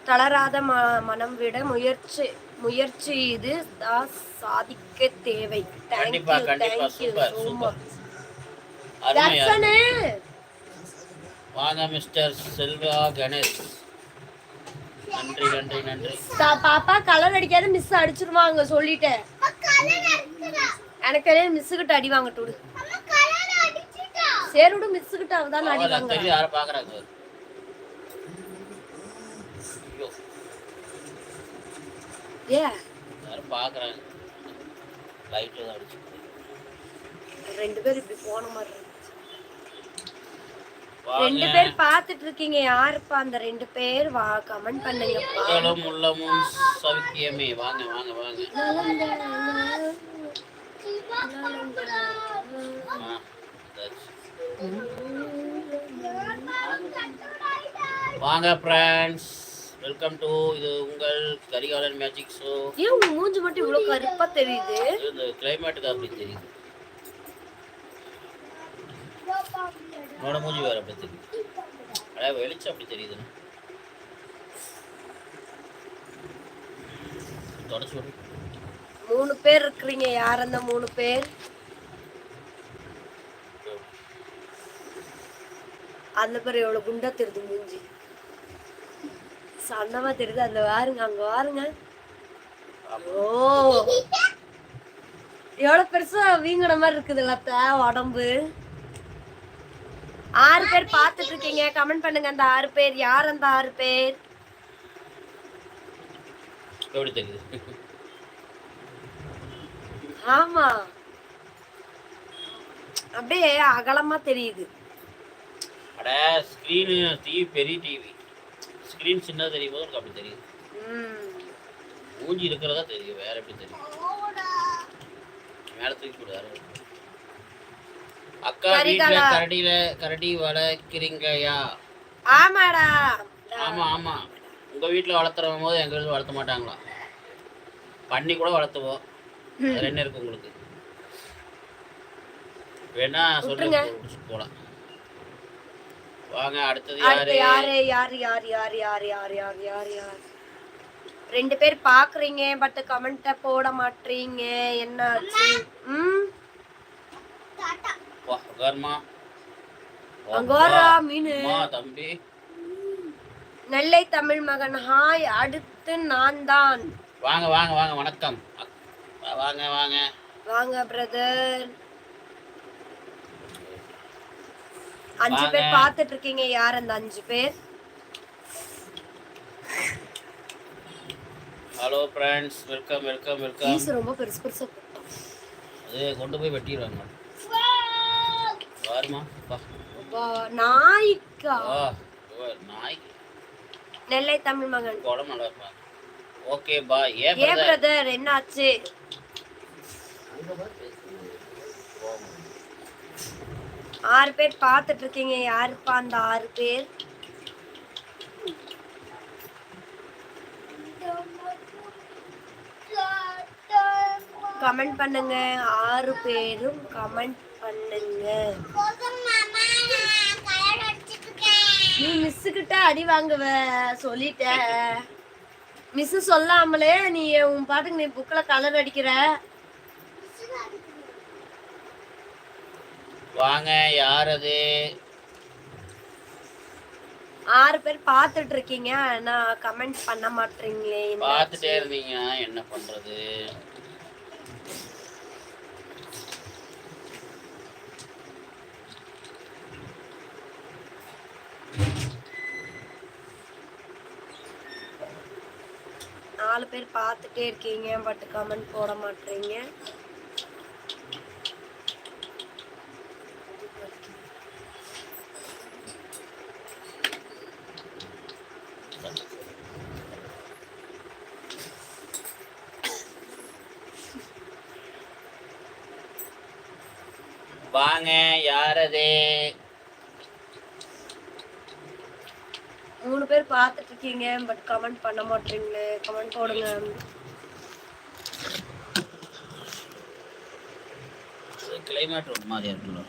தளராத மனம் விட முயற்சி இது தான் சாதிக்க தேவை. கண்டிப்பா கண்டிப்பா. Super super. வாங்க மிஸ்டர் செல்வா கணேஷ். நன்றி நன்றி நன்றி. பாப்பா கலர் அடிக்காத, மிஸ் அடிச்சிருவாங்க சொல்லிட்டேன். எனக்கு மிஸ் கிட்ட அடி வாங்கட்டு. சரி விடு, மிஸ் கிட்ட அவதான் அடி வாங்க. தெரியும் யார பாக்குறாங்க. ஏ யார பாக்குறாங்க. லைட் ஏதோ அடிச்சு. ரெண்டு பேர் இப்படி போன மாதிரி. ரெண்டு பேர் பாத்துட்டு இருக்கீங்க. யாருப்பா அந்த ரெண்டு பேர்? வா கமெண்ட் பண்ணுங்க. முள்ளமும் சவிக்கியமே. வாங்க வாங்க வாங்க. வாங்க ஃப்ரெண்ட்ஸ், வெல்கம் டு இது உங்கள் கரிகாலன் மேஜிக் ஷோ. ஏன் உங்க மூஞ்சி மட்டும் இவ்வளவு கருப்பா தெரியுது? இந்த கிளைமேட்டுக்கு அப்படி தெரியுது. என்னோட மூஞ்சி வேற அப்படி தெரியுது. அட வெளிச்சம் அப்படி தெரியுது. தொடச்சு விடு. 3 பேர் இருக்கீங்க. யார் அந்த 3 பேர்? அந்த பேர் எவ்வளவு குண்டா தெரியுது மூஞ்சி. சன்னமா தெரியுது. அந்த வாருங்க, அங்க வாருங்க. ஓ எவ்வளவு பெருசா வீங்கின மாதிரி இருக்குதுல்ல உடம்பு. 6 பேர் பாத்துட்டு இருக்கீங்க. கமெண்ட் பண்ணுங்க. அந்த 6 பேர் யார்? அந்த 6 பேர் எப்படி தெரியுது? ஆமா, அப்படியே அகலமா தெரியுது. அட ஸ்கிரீன் டிவி, பெரிய டிவி ஸ்கிரீன் சின்னதா தெரியும் போது அப்படி தெரியுது. மூஞ்சி இருக்கிறதா தெரியும், வேற எப்படி தெரியும்? மேல தூக்கி போடுறாரு. அக்கா வீட்ல கரடி வளர்க்கிறீங்கயா? ஆமாடா. ஆமா ஆமா. உங்க வீட்டுல வளர்த்துறவும் போது எங்க வீட்டுல வளர்த்த மாட்டாங்களா? பண்ணி கூட வளர்த்துவோம். அது என்ன இருக்கு உங்களுக்கு? வேணா சொல்லுங்க, போலாம். வாங்க அடுத்தது யாரு? யாரு யாரு யாரு யாரு யாரு யாரு யாரு யாரு யாரு? 2 பேர் பாக்குறீங்க, பட் கமெண்ட்ட போட மாட்டீங்க. என்னாச்சு? வா கர்மா. அங்கோரா மீனு. தம்பி நெல்லை தமிழ் மகன். ஹாய். அடுத்து நான் தான். வாங்க வாங்க வாங்க. வணக்கம். வாங்க வாங்க வாங்க பிரதர். 5 பேர் பாத்துட்டு இருக்கீங்க. யார் அந்த 5 பேர்? Hello friends, welcome welcome welcome. ஈஸ் ரொம்ப பெருசு பெருசா. அது கொண்டு போய் வெட்டிடுவாங்க. வாருமா பா. நாய்க்கா? நாய். நெல்லை தமிழ் மகன். கோலம் நல்லா இருப்பா. Okay bye. ஏ பிரதர் என்னாச்சு? 6 பேர் பாத்துட்டு இருக்கீங்க. யாருப்பா அந்த 6 பேர்? கமெண்ட் பண்ணுங்க. 6 பேரும் கமெண்ட் பண்ணுங்க. நீ மிஸ் கிட்ட அடி வாங்குவ சொல்லிட்ட. மிஸ் சொல்லாமலே நீ உன் பாட்டுக்கு நீ புக்ல கலர் அடிக்கிற. வாங்க. யார் அது? 6 பேர் பாத்துட்டு இருக்கீங்க, ஆனா கமெண்ட் பண்ண மாட்டீங்களே. பாத்துட்டே இருந்தீங்க, என்ன பண்றது? நாலு பேர் பார்த்துட்டே இருக்கீங்க, பட் கமெண்ட் போட மாட்டீங்க. வாங்க. யாரது? 3 பேர் பார்த்துட்டு இருக்கீங்க, பட் கமெண்ட் பண்ண மாட்டீங்களே. கமெண்ட் போடுங்க. கிளைமேட் ரொம்ப மாதிரியா இருக்குல்ல.